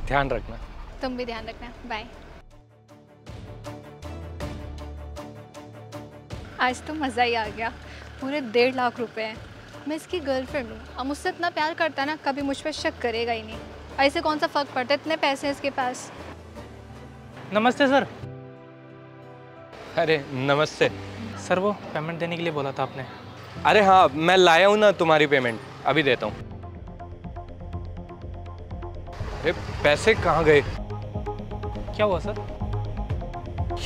ध्यान रखना। तुम भी ध्यान रखना, बाय। आज तो मज़ा ही आ गया। पूरे 1.5 लाख रुपए हैं। मैं इसकी गर्लफ्रेंड हूँ, अब मुझसे इतना प्यार करता है ना, कभी मुझ पर शक करेगा ही नहीं। ऐसे कौन सा फ़र्क पड़ता है, इतने पैसे हैं इसके पास। नमस्ते सर। अरे नमस्ते। सर वो पेमेंट देने के लिए बोला था आपने। अरे हाँ, मैं लाया हूँ ना तुम्हारी पेमेंट, अभी देता हूँ। अरे पैसे कहाँ गए? क्या हुआ सर?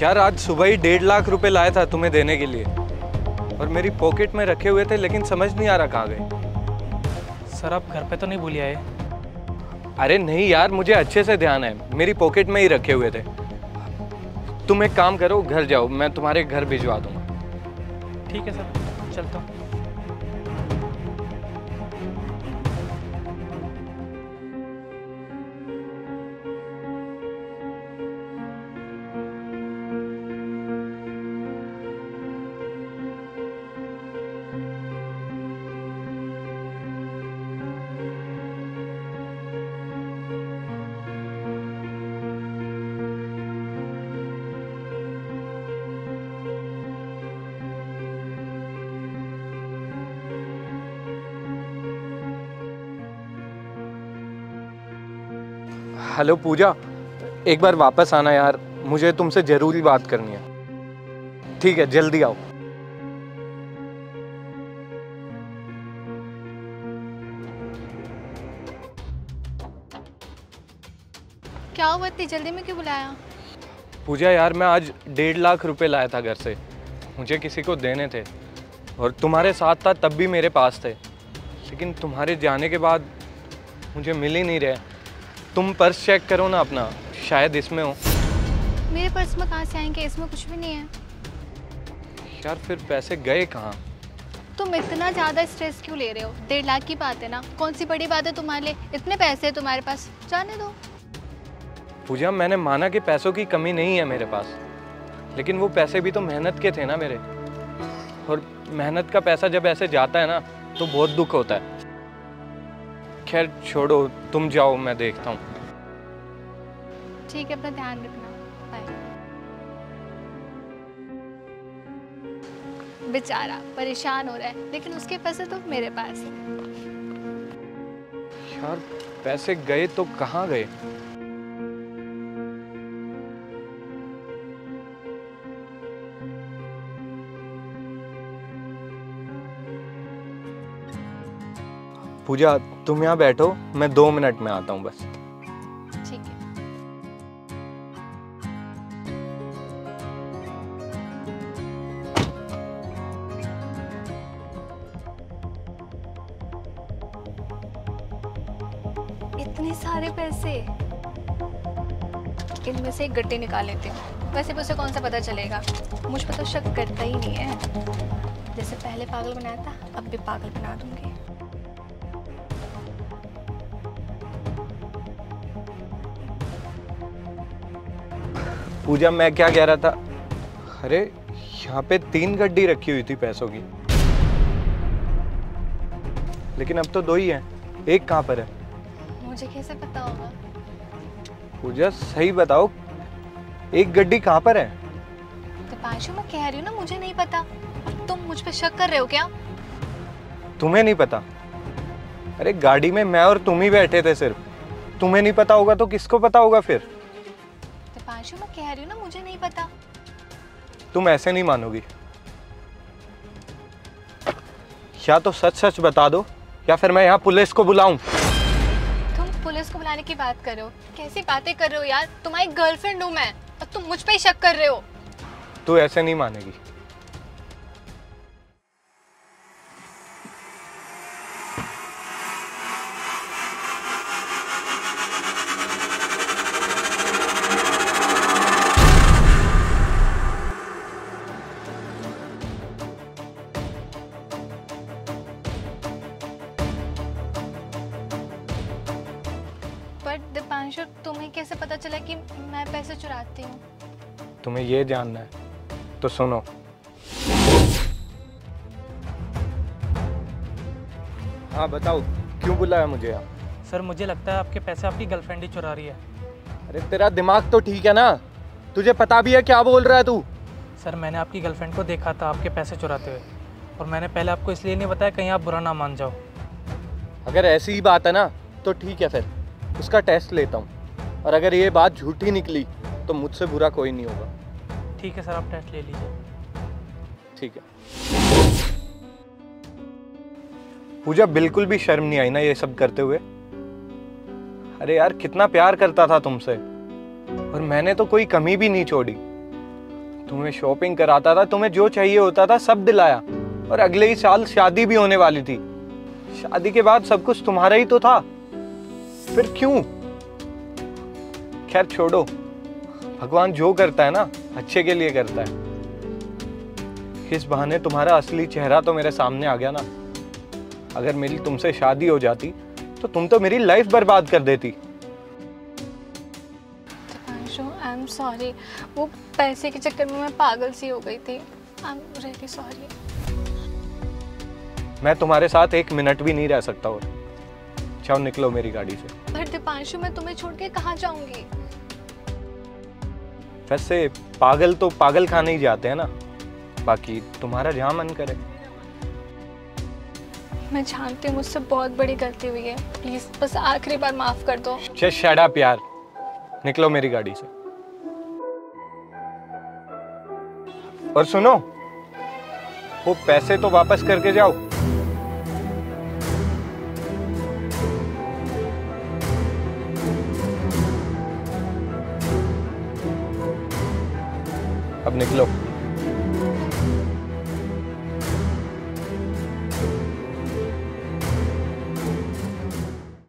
यार आज सुबह ही 1.5 लाख रुपए लाया था तुम्हें देने के लिए, और मेरी पॉकेट में रखे हुए थे, लेकिन समझ नहीं आ रहा कहाँ गए। सर आप घर पे तो नहीं भूल आए? अरे नहीं यार, मुझे अच्छे से ध्यान है, मेरी पॉकेट में ही रखे हुए थे। तुम एक काम करो, घर जाओ, मैं तुम्हारे घर भिजवा दूंगा। ठीक है सर, चलता हूँ। हेलो पूजा, एक बार वापस आना यार, मुझे तुमसे जरूरी बात करनी है। ठीक है, जल्दी आओ। क्या हुआ, इतनी जल्दी में क्यों बुलाया? पूजा यार, मैं आज 1.5 लाख रुपए लाया था घर से, मुझे किसी को देने थे, और तुम्हारे साथ था तब भी मेरे पास थे, लेकिन तुम्हारे जाने के बाद मुझे मिल ही नहीं रहे। तुम पर्स चेक करो ना अपना, शायद इसमें हो। मेरे पर्स में कहाँ से आएंगे, इसमें कुछ भी नहीं है। यार फिर पैसे गए कहाँ? तुम इतना ज़्यादा स्ट्रेस क्यों ले रहे हो? 1.5 लाख की बात है ना, कौन सी बड़ी बात है तुम्हारे लिए? इतने पैसे हैं तुम्हारे पास, जाने दो। पूजा, मैंने माना कि पैसों की कमी नहीं है मेरे पास, लेकिन वो पैसे भी तो मेहनत के थे ना मेरे, और मेहनत का पैसा जब ऐसे जाता है ना तो बहुत दुख होता है। खैर छोड़ो, तुम जाओ, मैं देखता हूँ। ठीक है, अपना ध्यान रखना, बाय। बेचारा परेशान हो रहा है, लेकिन उसके पैसे तो मेरे पास है। यार पैसे गए तो कहाँ गए? पूजा तुम यहाँ बैठो, मैं 2 मिनट में आता हूँ बस। ठीक है। इतने सारे पैसे, इनमें से एक गड्ढे निकाल लेती हूँ। वैसे भी उसे कौन सा पता चलेगा, मुझ पर तो शक करता ही नहीं है। जैसे पहले पागल बनाया था, अब भी पागल बना दूंगी। पूजा मैं क्या कह रहा था, अरे यहाँ पे 3 गड्डी रखी हुई थी पैसों की, लेकिन अब तो 2 ही हैं, एक कहाँ पर है? मुझे कैसे पता होगा? पूजा सही बताओ, एक गड्डी कहाँ पर है? तो पांचू, मैं कह रही हूँ ना, मुझे नहीं पता। अब तुम मुझ पे शक कर रहे हो क्या? तुम्हें नहीं पता? अरे गाड़ी में मैं और तुम ही बैठे थे सिर्फ, तुम्हें नहीं पता होगा तो किसको पता होगा फिर? तो पांचू, मैं कह रही हूँ ना, मुझे नहीं पता। तुम ऐसे नहीं मानोगी, या तो सच सच बता दो, या फिर मैं यहाँ पुलिस को बुलाऊं। तुम पुलिस को बुलाने की बात कर रहे हो? कैसी बातें कर रहे हो यार, तुम्हारी गर्लफ्रेंड हूँ मैं, और तुम मुझ पे ही शक कर रहे हो। तू ऐसे नहीं मानेगी। बट दीपांशु, तुम्हें कैसे पता चला कि मैं पैसे चुराती हूँ? तुम्हें ये जानना है तो सुनो। हाँ बताओ, क्यों बुलाया मुझे आप? सर मुझे लगता है आपके पैसे आपकी गर्लफ्रेंड ही चुरा रही है। अरे तेरा दिमाग तो ठीक है ना? तुझे पता भी है क्या बोल रहा है तू? सर मैंने आपकी गर्लफ्रेंड को देखा था आपके पैसे चुराते हुए, और मैंने पहले आपको इसलिए नहीं बताया कहीं आप बुरा ना मान जाओ। अगर ऐसी ही बात है ना तो ठीक है, फिर उसका टेस्ट लेता हूँ, और अगर ये बात झूठी निकली तो मुझसे बुरा कोई नहीं होगा। ठीक है सर, आप टेस्ट ले लीजिए। ठीक है। पूजा बिल्कुल भी शर्म नहीं आई ना ये सब करते हुए? अरे यार कितना प्यार करता था तुमसे, और मैंने तो कोई कमी भी नहीं छोड़ी। तुम्हें शॉपिंग कराता था, तुम्हें जो चाहिए होता था सब दिलाया, और अगले ही साल शादी भी होने वाली थी। शादी के बाद सब कुछ तुम्हारा ही तो था, फिर क्यों? खैर छोड़ो, भगवान जो करता है ना अच्छे के लिए करता है। इस बहाने तुम्हारा असली चेहरा तो मेरे सामने आ गया ना। अगर मेरी तुमसे शादी हो जाती तो तुम तो मेरी लाइफ बर्बाद कर देती। आई एम सॉरी, वो पैसे के चक्कर में मैं पागल सी हो गई थी। I am really sorry. मैं तुम्हारे साथ एक मिनट भी नहीं रह सकता, और जाओ निकलो मेरी गाड़ी से। पर दीपांशु मैं तुम्हें छोड़ के कहाँ जाऊंगी? वैसे पागल तो पागल खाने ही जाते हैं ना, बाकी तुम्हारा जहाँ मन करे। मैं जानती हूँ मुझसे बहुत बड़ी गलती हुई है, प्लीज बस आखिरी बार माफ कर दो। जस्ट शट अप यार, निकलो मेरी गाड़ी से। और सुनो, वो पैसे तो वापस करके जाओ। अब निकलो।